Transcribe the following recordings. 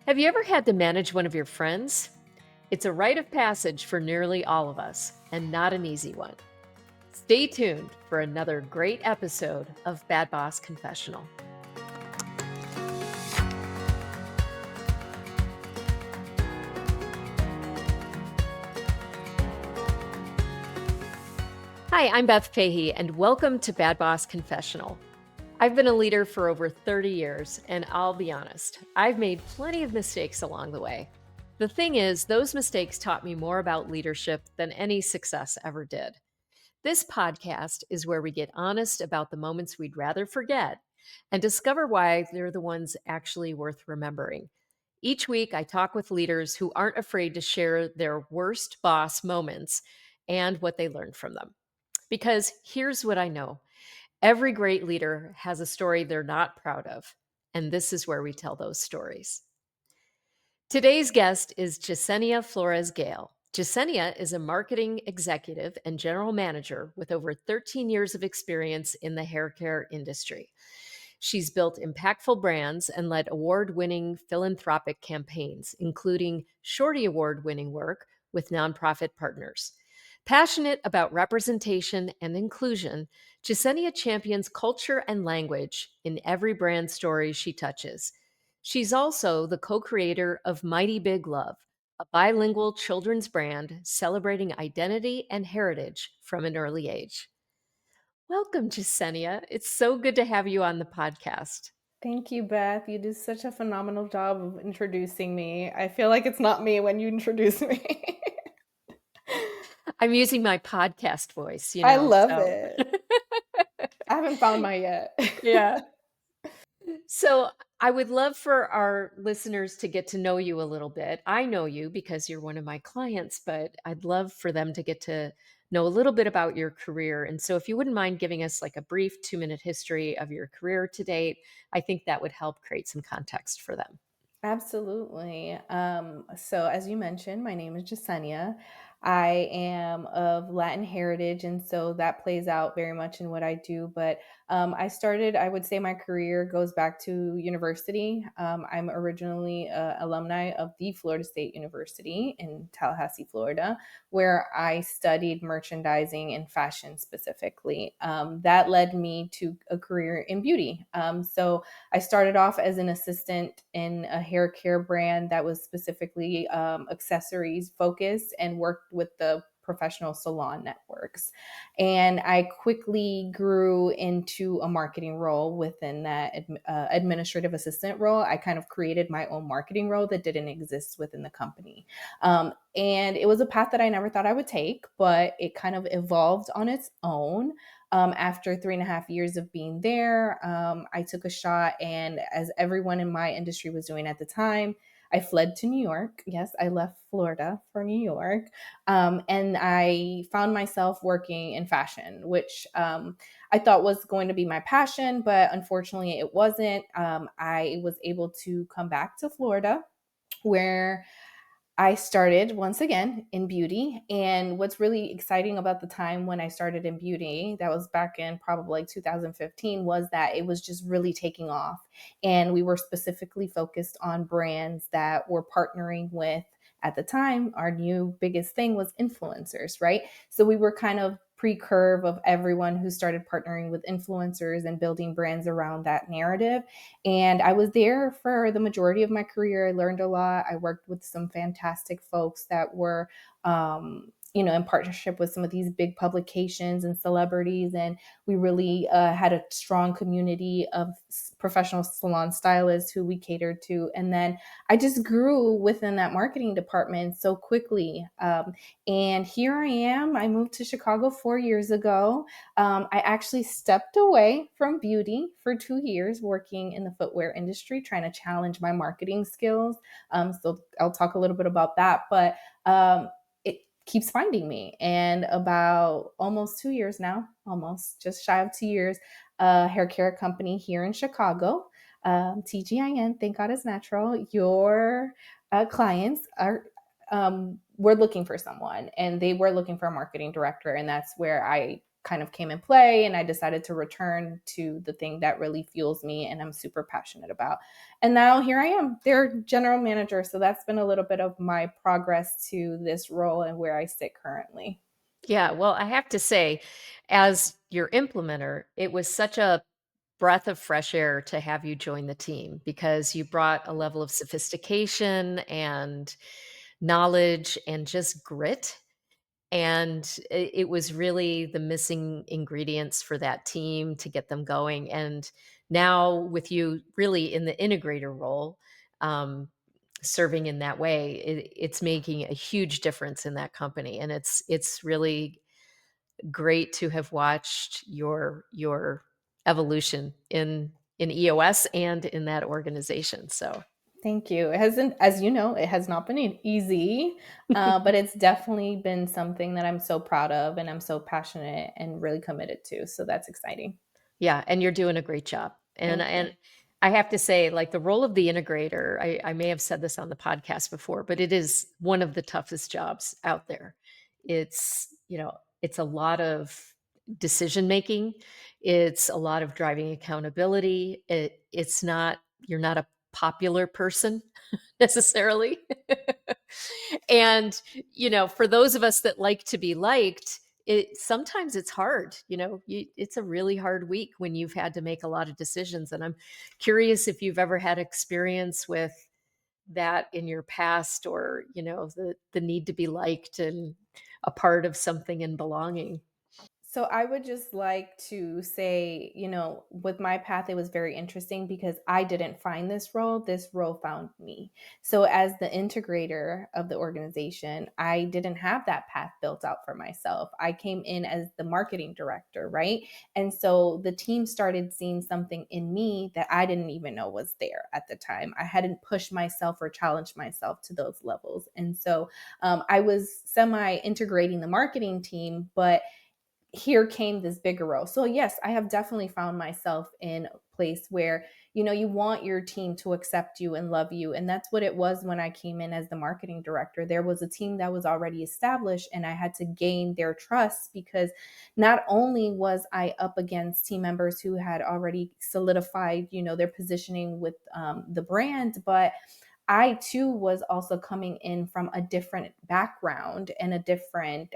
Have you ever had to manage one of your friends? It's a rite of passage for nearly all of us, and not an easy one. Stay tuned for another great episode of Bad Boss Confessional. Hi, I'm Beth Fahey, and welcome to Bad Boss Confessional. I've been a leader for over 30 years, and I'll be honest, I've made plenty of mistakes along the way. The thing is, those mistakes taught me more about leadership than any success ever did. This podcast is where we get honest about the moments we'd rather forget and discover why they're the ones actually worth remembering. Each week, I talk with leaders who aren't afraid to share their worst boss moments and what they learned from them. Because here's what I know: every great leader has a story they're not proud of, and this is where we tell those stories. Today's guest is Jessenia Flores-Gayle. Jessenia is a marketing executive and general manager with over 13 years of experience in the hair care industry. She's built impactful brands and led award-winning philanthropic campaigns, including Shorty Award-winning work with nonprofit partners. Passionate about representation and inclusion, Jessenia champions culture and language in every brand story she touches. She's also the co-creator of Mighty Big Love, a bilingual children's brand celebrating identity and heritage from an early age. Welcome, Jessenia. It's so good to have you on the podcast. Thank you, Beth. You did such a phenomenal job of introducing me. I feel like it's not me when you introduce me. I'm using my podcast voice, I love so it. I haven't found mine yet. yeah. So I would love for our listeners to get to know you a little bit. I know you because you're one of my clients, but I'd love for them to get to know a little bit about your career. And so if you wouldn't mind giving us like a brief 2-minute history of your career to date, I think that would help create some context for them. Absolutely. So as you mentioned, my name is Jessenia. I am of Latin heritage, and so that plays out very much in what I do. But I would say my career goes back to university. I'm originally an alumni of the Florida State University in Tallahassee, Florida, where I studied merchandising and fashion specifically. That led me to a career in beauty. So I started off as an assistant in a hair care brand that was specifically accessories focused and worked with the professional salon networks. And I quickly grew into a marketing role within that administrative assistant role. I kind of created my own marketing role that didn't exist within the company. And it was a path that I never thought I would take, but it kind of evolved on its own. After 3.5 years of being there, I took a shot, and as everyone in my industry was doing at the time, I fled to New York. Yes, I left Florida for New York. And I found myself working in fashion, which I thought was going to be my passion, but unfortunately it wasn't. I was able to come back to Florida, where I started once again in beauty. And what's really exciting about the time when I started in beauty, that was back in probably like 2015, was that it was just really taking off. And we were specifically focused on brands that were partnering with, at the time, our new biggest thing was influencers, right? So we were kind of pre-curve of everyone who started partnering with influencers and building brands around that narrative. And I was there for the majority of my career. I learned a lot. I worked with some fantastic folks that were, in partnership with some of these big publications and celebrities. And we really had a strong community of professional salon stylists who we catered to. And then I just grew within that marketing department so quickly. And here I am. I moved to Chicago 4 years ago. I actually stepped away from beauty for 2 years, working in the footwear industry, trying to challenge my marketing skills. So I'll talk a little bit about that, but it keeps finding me. And about almost 2 years now, almost just shy of 2 years, a hair care company here in Chicago, TGIN, Thank God It's Natural. Your clients are were looking for someone, and they were looking for a marketing director, and that's where I kind of came in play, and I decided to return to the thing that really fuels me and I'm super passionate about. And now here I am, their general manager. So that's been a little bit of my progress to this role and where I sit currently. Yeah, well, I have to say, as your implementer, it was such a breath of fresh air to have you join the team because you brought a level of sophistication and knowledge and just grit. And it was really the missing ingredients for that team to get them going. And now, with you really in the integrator role, um, serving in that way, it's making a huge difference in that company. And it's really great to have watched your evolution in EOS and in that organization. So Thank you. It hasn't, as you know, it has not been easy, but it's definitely been something that I'm so proud of and I'm so passionate and really committed to. So that's exciting. yeah, and you're doing a great job. And Thank you. and I have to say, like the role of the integrator, I may have said this on the podcast before, but it is one of the toughest jobs out there. It's a lot of decision making. It's a lot of driving accountability. It's not, you're not a popular person necessarily. And, for those of us that like to be liked, sometimes it's hard, it's a really hard week when you've had to make a lot of decisions. And I'm curious if you've ever had experience with that in your past, or, the need to be liked and a part of something and belonging. So I would just like to say, with my path, it was very interesting because I didn't find this role. This role found me. So as the integrator of the organization, I didn't have that path built out for myself. I came in as the marketing director, right? And so the team started seeing something in me that I didn't even know was there at the time. I hadn't pushed myself or challenged myself to those levels. And so I was semi integrating the marketing team, but here came this bigger role. So yes, I have definitely found myself in a place where, you want your team to accept you and love you. And that's what it was when I came in as the marketing director. There was a team that was already established and I had to gain their trust because not only was I up against team members who had already solidified, their positioning with the brand, but I too was also coming in from a different background and a different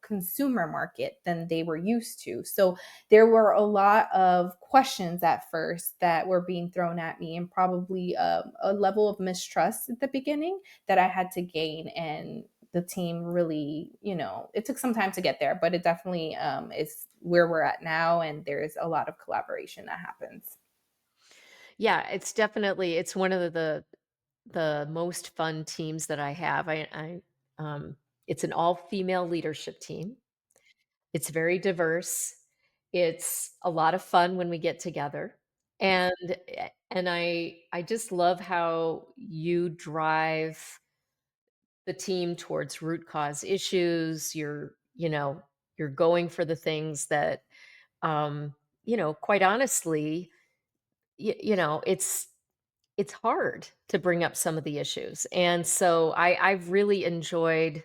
consumer market than they were used to. So there were a lot of questions at first that were being thrown at me, and probably a level of mistrust at the beginning that I had to gain. And the team really, it took some time to get there, but it definitely is where we're at now. And there's a lot of collaboration that happens. Yeah, it's one of the most fun teams that I have. It's an all-female leadership team. It's very diverse. It's a lot of fun when we get together. And I just love how you drive the team towards root cause issues. You're going for the things that, um, quite honestly, it's hard to bring up some of the issues. And so I've really enjoyed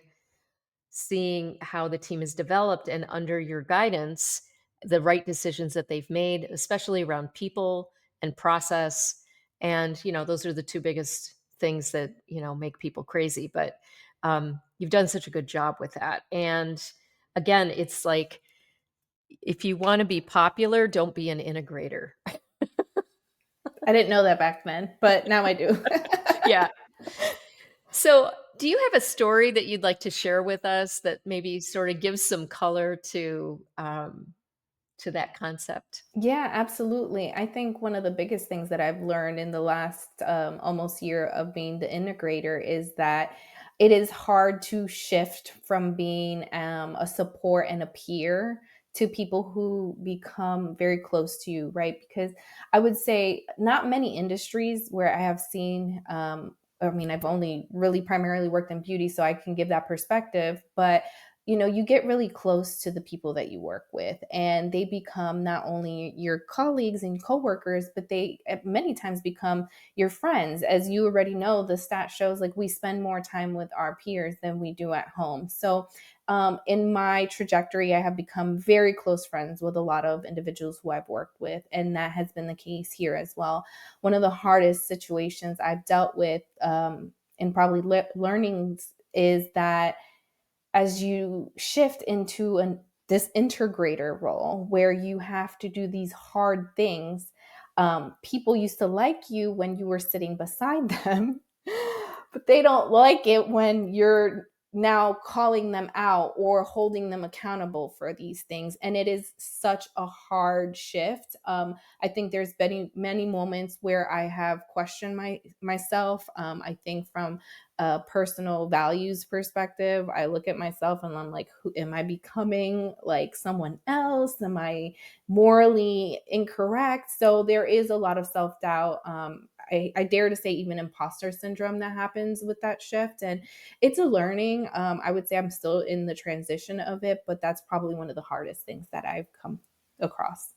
seeing how the team has developed, and under your guidance, the right decisions that they've made, especially around people and process. And, those are the two biggest things that, make people crazy. But you've done such a good job with that. And again, it's like, if you want to be popular, don't be an integrator. I didn't know that back then, but now I do. Yeah. So, do you have a story that you'd like to share with us that maybe sort of gives some color to that concept? Yeah, absolutely. I think one of the biggest things that I've learned in the last almost year of being the integrator is that it is hard to shift from being a support and a peer to people who become very close to you, right? Because I would say not many industries where I have seen, I mean, I've only really primarily worked in beauty, so I can give that perspective, but you get really close to the people that you work with, and they become not only your colleagues and coworkers, but they many times become your friends. As you already know, the stat shows like we spend more time with our peers than we do at home. So in my trajectory, I have become very close friends with a lot of individuals who I've worked with, and that has been the case here as well. One of the hardest situations I've dealt with, and probably learnings, is that as you shift into this integrator role where you have to do these hard things, people used to like you when you were sitting beside them, but they don't like it when you're now calling them out or holding them accountable for these things. And it is such a hard shift. I think there's been many moments where I have questioned myself. I think from a personal values perspective, I look at myself and I'm like, who am I becoming? Like someone else? Am I morally incorrect? So there is a lot of self-doubt. I dare to say even imposter syndrome that happens with that shift. And it's a learning. I would say I'm still in the transition of it, but that's probably one of the hardest things that I've come across.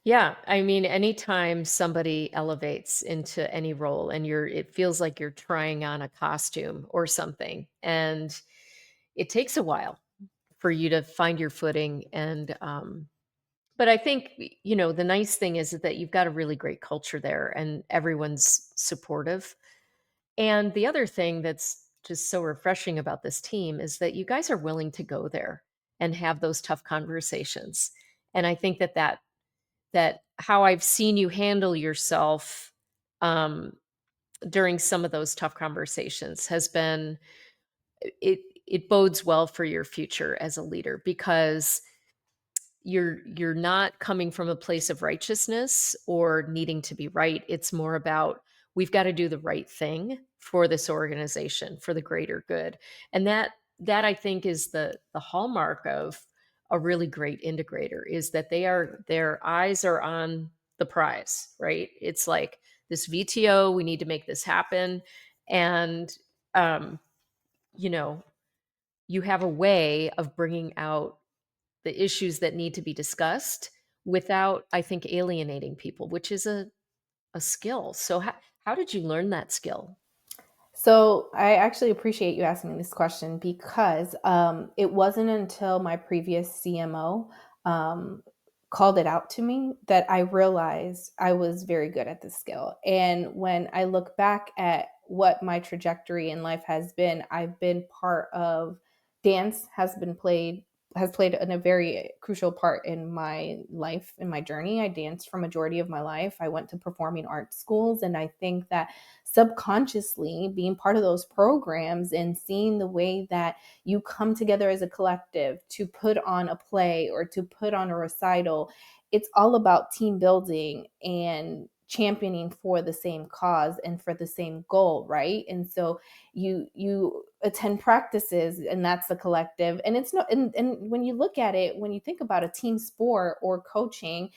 Yeah, I mean, anytime somebody elevates into any role and it feels like you're trying on a costume or something, and it takes a while for you to find your footing. But I think, the nice thing is that you've got a really great culture there and everyone's supportive. And the other thing that's just so refreshing about this team is that you guys are willing to go there and have those tough conversations. And I think that how I've seen you handle yourself um, during some of those tough conversations has been it bodes well for your future as a leader because you're not coming from a place of righteousness or needing to be right. It's more about we've got to do the right thing for this organization for the greater good. And that I think is the hallmark of a really great integrator is that their eyes are on the prize, right? It's like this VTO, we need to make this happen. And um you know you have a way of bringing out the issues that need to be discussed without, I think, alienating people, which is a skill. So how did you learn that skill? So I actually appreciate you asking me this question because it wasn't until my previous CMO um, called it out to me that I realized I was very good at this skill. And when I look back at what my trajectory in life has been, I've been part of dance has played a very crucial part in my life, in my journey. I danced for majority of my life. I went to performing arts schools, and I think that subconsciously being part of those programs and seeing the way that you come together as a collective to put on a play or to put on a recital, it's all about team building and championing for the same cause and for the same goal, right? And so you attend practices, and that's the collective. And it's not, and when you look at it, when you think about a team sport or coaching,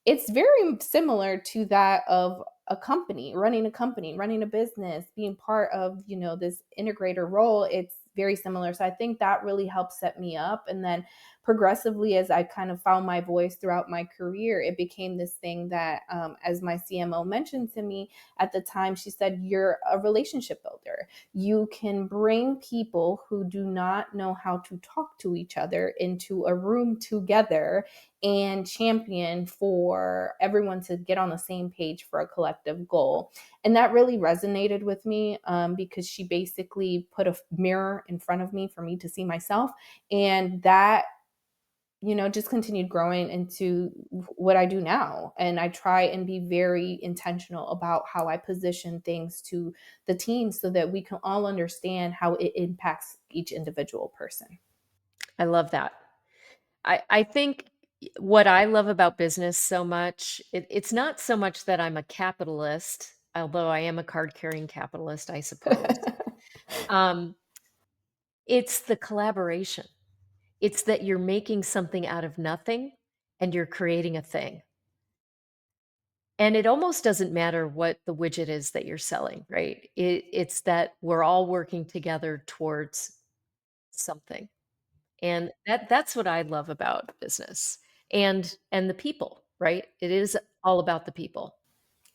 it's very similar to that of a company, running a business, being part of, this integrator role. It's very similar. So I think that really helped set me up. And then progressively, as I kind of found my voice throughout my career, it became this thing that, as my CMO mentioned to me at the time, she said, "You're a relationship builder. You can bring people who do not know how to talk to each other into a room together and champion for everyone to get on the same page for a collective goal." And that really resonated with me, because she basically put a mirror in front of me for me to see myself. And that, just continued growing into what I do now. And I try and be very intentional about how I position things to the team so that we can all understand how it impacts each individual person. I love that. I think what I love about business so much, it's not so much that I'm a capitalist, although I am a card carrying capitalist, I suppose. Um, it's the collaboration. It's that you're making something out of nothing and you're creating a thing. And it almost doesn't matter what the widget is that you're selling, right? It's that we're all working together towards something. And that's what I love about business and the people, right? It is all about the people.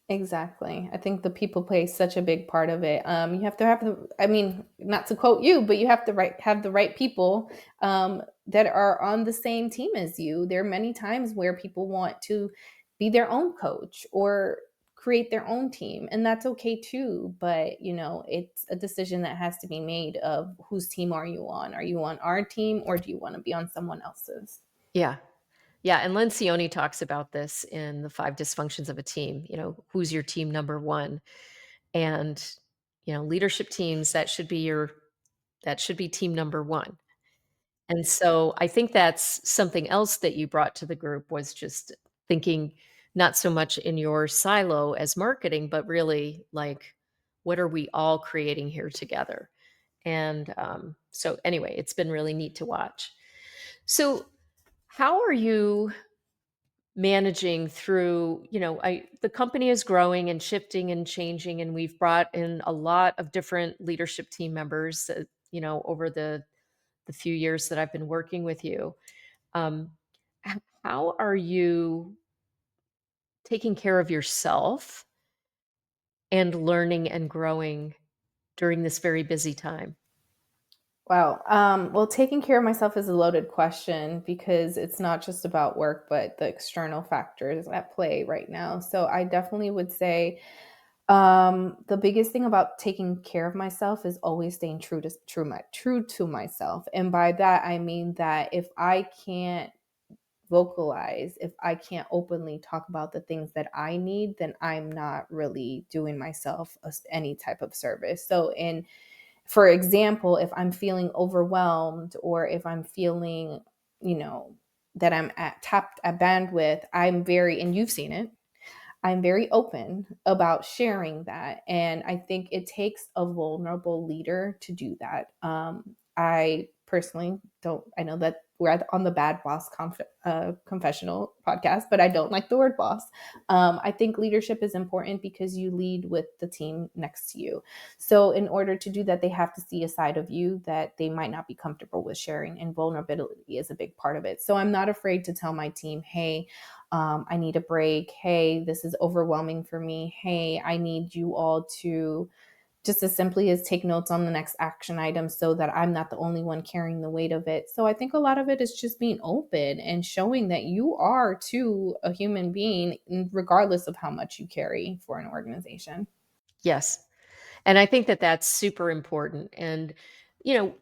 Exactly. I think the people play such a big part of it. You have to have the, I mean, not to quote you, but you have to have the right people that are on the same team as you. There are many times where people want to be their own coach or create their own team, and that's okay too. But it's a decision that has to be made of whose team are you on? Are you on our team or do you want to be on someone else's? Yeah. Yeah, and Lencioni talks about this in The 5 Dysfunctions of a Team, who's your team number 1? And, leadership teams, that should be team number 1. And so I think that's something else that you brought to the group was just thinking not so much in your silo as marketing, but really like, what are we all creating here together? And so anyway, it's been really neat to watch. So how are you managing through, the company is growing and shifting and changing, and we've brought in a lot of different leadership team members, over the few years that I've been working with you. Um, how are you taking care of yourself and learning and growing during this very busy time? Wow. Well, taking care of myself is a loaded question because it's not just about work, but the external factors at play right now. So I definitely would say the biggest thing about taking care of myself is always staying true to myself. And by that I mean that if I can't vocalize, if I can't openly talk about the things that I need, then I'm not really doing myself any type of service. So in for example, if I'm feeling overwhelmed or if I'm feeling, you know, that I'm at tapped at bandwidth, I'm very, and you've seen it, I'm very open about sharing that. And I think it takes a vulnerable leader to do that. I personally don't, I know that we're on the Bad Boss Confessional podcast, but I don't like the word boss. I think leadership is important because you lead with the team next to you. So, in order to do that, they have to see a side of you that they might not be comfortable with sharing, and vulnerability is a big part of it. So, I'm not afraid to tell my team, hey, I need a break. Hey, this is overwhelming for me. Hey, I need you all to just as simply as take notes on the next action item so that I'm not the only one carrying the weight of it. So I think a lot of it is just being open and showing that you are too a human being, regardless of how much you carry for an organization. Yes. And I think that that's super important. And, you know,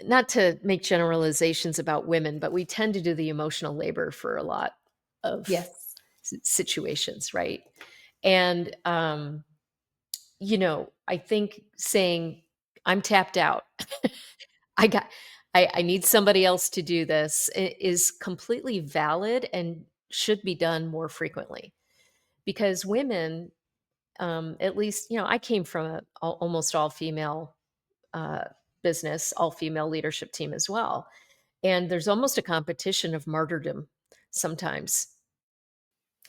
not to make generalizations about women, but we tend to do the emotional labor for a lot of Yes. situations, right? And, I think saying, I'm tapped out, I got, I need somebody else to do this is completely valid and should be done more frequently because women, at least, I came from almost all female uh, business, all female leadership team as well. And there's almost a competition of martyrdom sometimes.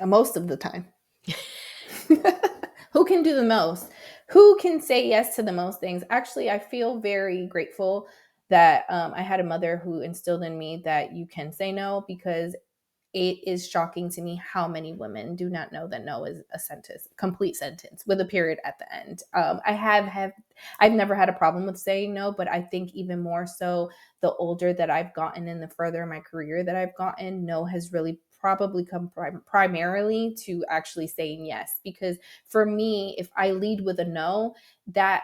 Most of the time. Who can do the most? Who can say yes to the most things? Actually, I feel very grateful that I had a mother who instilled in me that you can say no, because it is shocking to me how many women do not know that no is a sentence, complete sentence with a period at the end. I've never had a problem with saying no, but I think even more so the older that I've gotten and the further in my career that I've gotten, no has really probably come primarily to actually saying yes. Because for me, if I lead with a no, that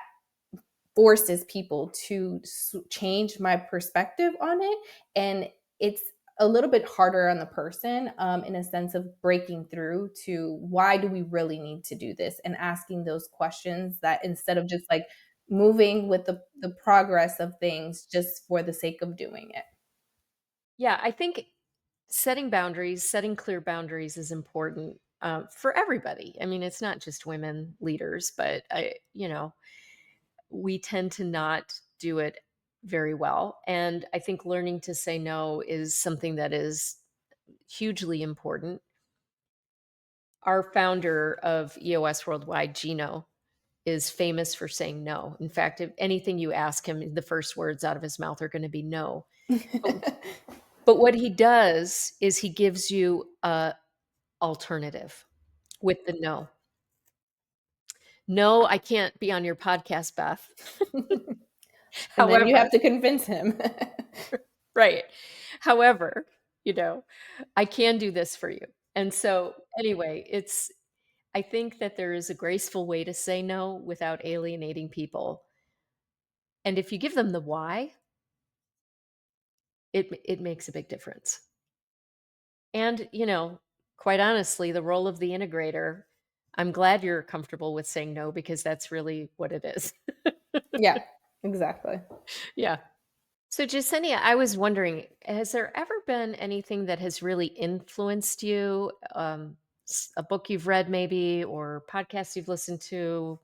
forces people to change my perspective on it. And it's a little bit harder on the person, in a sense of breaking through to why do we really need to do this and asking those questions, that instead of just like moving with the progress of things just for the sake of doing it. Yeah, I think setting clear boundaries is important for everybody. I mean, it's not just women leaders, but we tend to not do it very well. And I think learning to say no is something that is hugely important. Our founder of EOS Worldwide, Gino, is famous for saying no. In fact, if anything you ask him, the first words out of his mouth are going to be no. But but what he does is he gives you a alternative with the no. "No, I can't be on your podcast, Beth." And then you However have to convince him. right. However, I can do this for you. And so, anyway, I think that there is a graceful way to say no without alienating people. And if you give them the why, it makes a big difference. And, quite honestly, the role of the integrator, I'm glad you're comfortable with saying no because that's really what it is. Yeah, exactly. Yeah. So, Jasenia, I was wondering, has there ever been anything that has really influenced you? A book you've read, maybe, or podcasts you've listened to,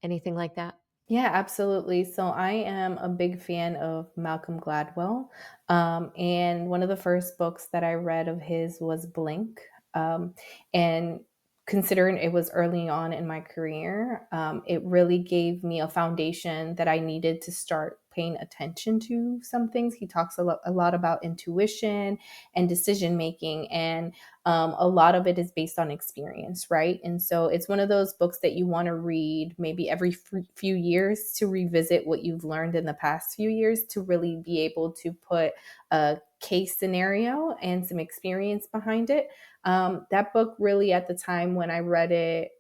anything like that? Yeah, absolutely. So I am a big fan of Malcolm Gladwell. And one of the first books that I read of his was Blink. And considering it was early on in my career, it really gave me a foundation that I needed to start paying attention to some things. He talks a lot about intuition and decision making. And a lot of it is based on experience, right? And so it's one of those books that you want to read maybe every few years to revisit what you've learned in the past few years to really be able to put a case scenario and some experience behind it. That book really, at the time when I read it,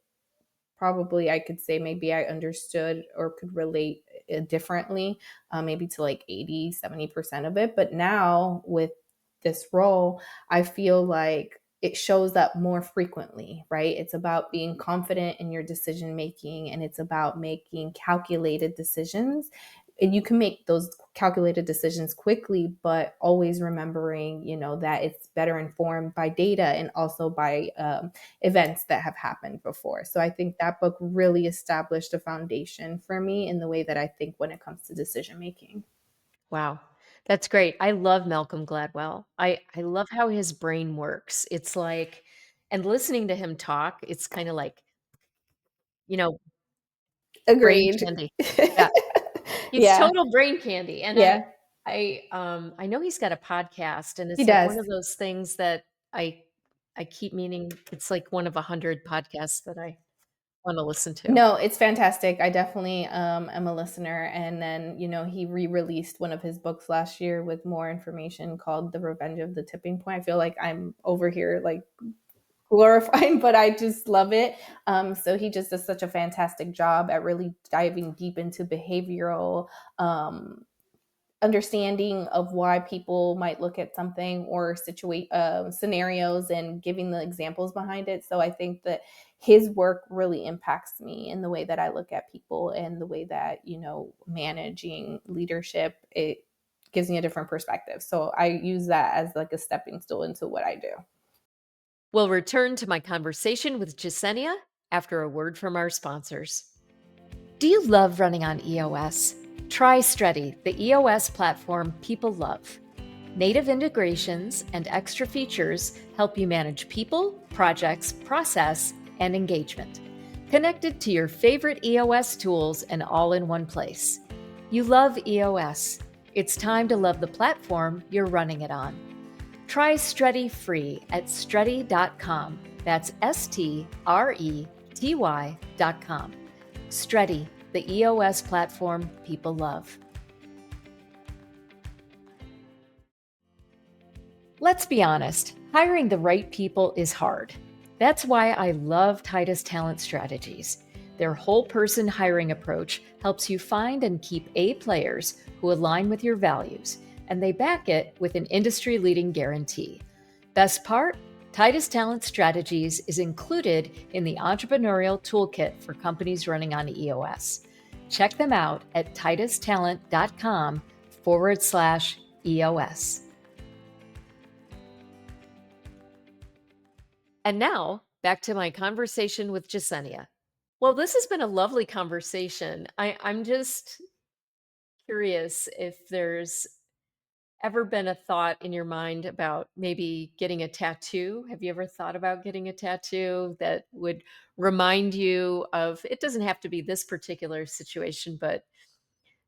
probably I could say maybe I understood or could relate differently, maybe to like 80, 70% of it. But now with this role, I feel like it shows up more frequently, right? It's about being confident in your decision making, and it's about making calculated decisions. And you can make those calculated decisions quickly, but always remembering, that it's better informed by data and also by events that have happened before. So I think that book really established a foundation for me in the way that I think when it comes to decision making. Wow. That's great. I love Malcolm Gladwell. I love how his brain works. It's like, and listening to him talk, it's kind of like, you know, brain Agreed. candy. Yeah. He's Yeah. total brain candy. And Yeah. I know he's got a podcast, and He it's like does. one of those things that I I keep meaning it's like one of 100 podcasts that I want to listen to. No, it's fantastic. I definitely am a listener. And then, he re released one of his books last year with more information called The Revenge of the Tipping Point. I feel like I'm over here like glorifying, but I just love it. So he just does such a fantastic job at really diving deep into behavioral um, understanding of why people might look at something or scenarios and giving the examples behind it. So I think that his work really impacts me in the way that I look at people and the way that, managing leadership, it gives me a different perspective. So I use that as like a stepping stool into what I do. We'll return to my conversation with Jasenia after a word from our sponsors. Do you love running on EOS? Try Streti, the EOS platform people love. Native integrations and extra features help you manage people, projects, process, and engagement. Connected to your favorite EOS tools and all in one place. You love EOS. It's time to love the platform you're running it on. Try Streti free at streti.com. That's STRETY.com. Streti, the EOS platform people love. Let's be honest, hiring the right people is hard. That's why I love Titus Talent Strategies. Their whole person hiring approach helps you find and keep A players who align with your values, and they back it with an industry leading guarantee. Best part? Titus Talent Strategies is included in the entrepreneurial toolkit for companies running on EOS. Check them out at titustalent.com/EOS. And now, back to my conversation with Jasenia. Well, this has been a lovely conversation. I'm just curious if there's ever been a thought in your mind about maybe getting a tattoo. Have you ever thought about getting a tattoo that would remind you of, it doesn't have to be this particular situation, but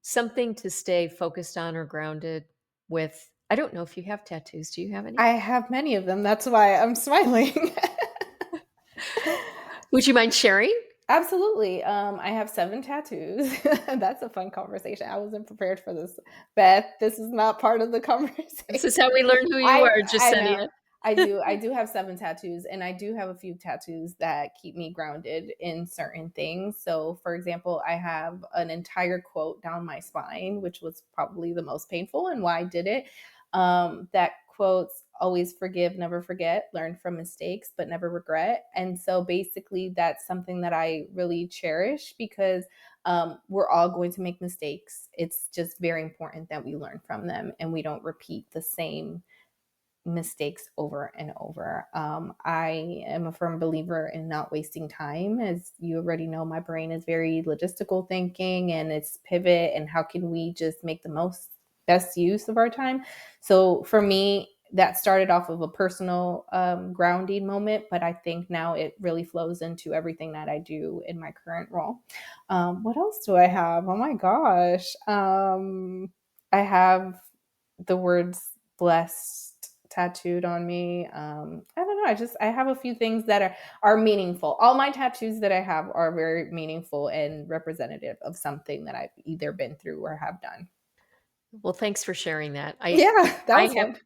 something to stay focused on or grounded with, I don't know if you have tattoos. Do you have any? I have many of them. That's why I'm smiling. Would you mind sharing? Absolutely. I have 7 tattoos. That's a fun conversation. I wasn't prepared for this, Beth. This is not part of the This is conversation. how we learn who you I are, I know. Jessenia. I do have 7 tattoos, and I do have a few tattoos that keep me grounded in certain things. So, for example, I have an entire quote down my spine, which was probably the most painful and why I did it. That quotes always forgive, never forget, learn from mistakes, but never regret. And so basically, that's something that I really cherish because we're all going to make mistakes. It's just very important that we learn from them and we don't repeat the same mistakes over and over. I am a firm believer in not wasting time. As you already know, my brain is very logistical thinking and it's pivot and how can we just make the most best use of our time. So for me, that started off of a personal grounding moment, but I think now it really flows into everything that I do in my current role. What else do I have? Oh my gosh. I have the words blessed tattooed on me. I don't know. I have a few things that are meaningful. All my tattoos that I have are very meaningful and representative of something that I've either been through or have done. Well, thanks for sharing that. Yeah, that I was have fun.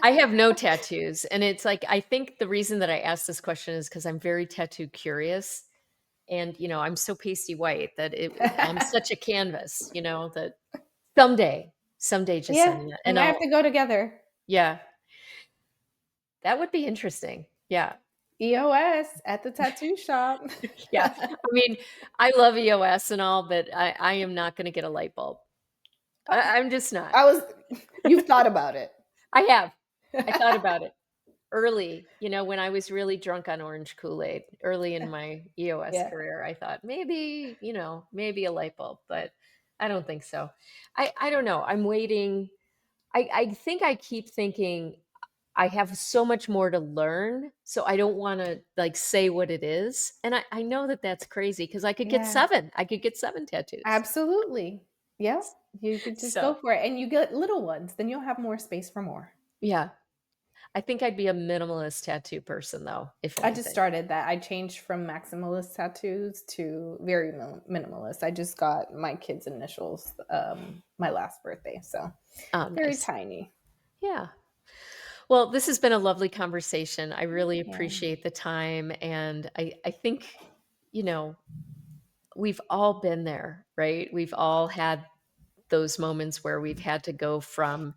I have no tattoos, and it's like I think the reason that I asked this question is because I'm very tattoo curious, and I'm so pasty white that I'm such a canvas, that someday, Yeah, Jasenia, we and might have I'll to go together. yeah, that would be interesting. Yeah, EOS at the tattoo shop. yeah. I mean, I love EOS and all, but I am not going to get a light bulb. I'm just not. I was. You've thought about it. I have. I thought about it. Early, when I was really drunk on orange Kool-Aid, early in my EOS Yeah, career, I thought maybe a light bulb, but I don't think so. I don't know. I'm waiting. I think I keep thinking I have so much more to learn, so I don't want to like say what it is. And I know that that's crazy because I could get yeah, 7. I could get 7 tattoos. absolutely. Yeah, you could just go So, for it, and you get little ones. Then you'll have more space for more. yeah. I think I'd be a minimalist tattoo person though, if I just anything. started that. I changed from maximalist tattoos to very minimalist. I just got my kids' initials my last birthday, so Oh, very nice. tiny. Yeah. Well, this has been a lovely conversation. I really Yeah. appreciate the time. And I think, you know, we've all been there, right? We've all had those moments where we've had to go from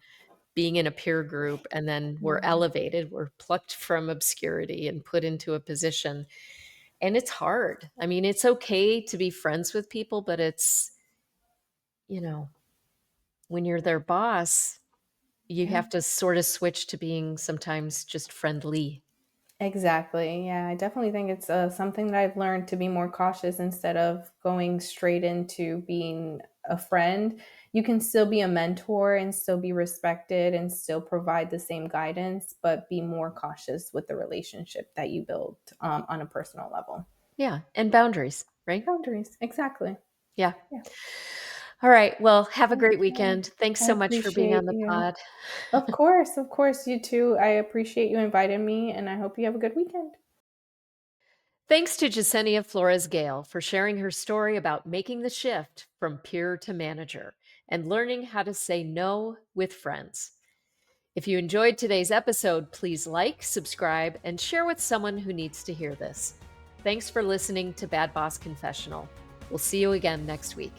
being in a peer group and then we're Mhm. elevated, we're plucked from obscurity and put into a position. And it's hard. I mean, it's okay to be friends with people, but you know, when you're their boss, you Yeah. have to sort of switch to being sometimes just friendly. Exactly. Yeah, I definitely think it's something that I've learned to be more cautious instead of going straight into being a friend. You can still be a mentor and still be respected and still provide the same guidance, but be more cautious with the relationship that you build on a personal level. Yeah. And boundaries, right? Boundaries. Exactly. Yeah. Yeah. All right. Well, have a great Okay. weekend. Thanks I so much for being on appreciate the you. pod. Of course. Of course. You too. I appreciate you inviting me and I hope you have a good weekend. Thanks to Jessenia Flores-Gayle for sharing her story about making the shift from peer to manager and learning how to say no with friends. If you enjoyed today's episode, please like, subscribe, and share with someone who needs to hear this. Thanks for listening to Bad Boss Confessional. We'll see you again next week.